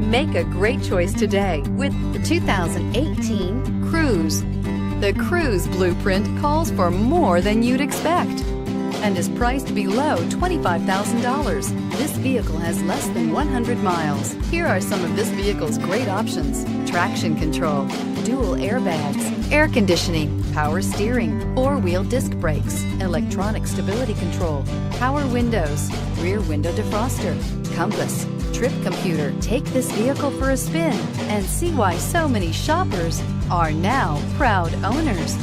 Make a great choice today with the 2018 Cruze. The Cruze blueprint calls for more than you'd expect and is priced below $25,000. This vehicle has less than 100 miles. Here are some of this vehicle's great options: traction control, dual airbags, air conditioning, power steering, four-wheel disc brakes, electronic stability control, power windows, rear window defroster, compass, trip computer. Take this vehicle for a spin and see why so many shoppers are now proud owners.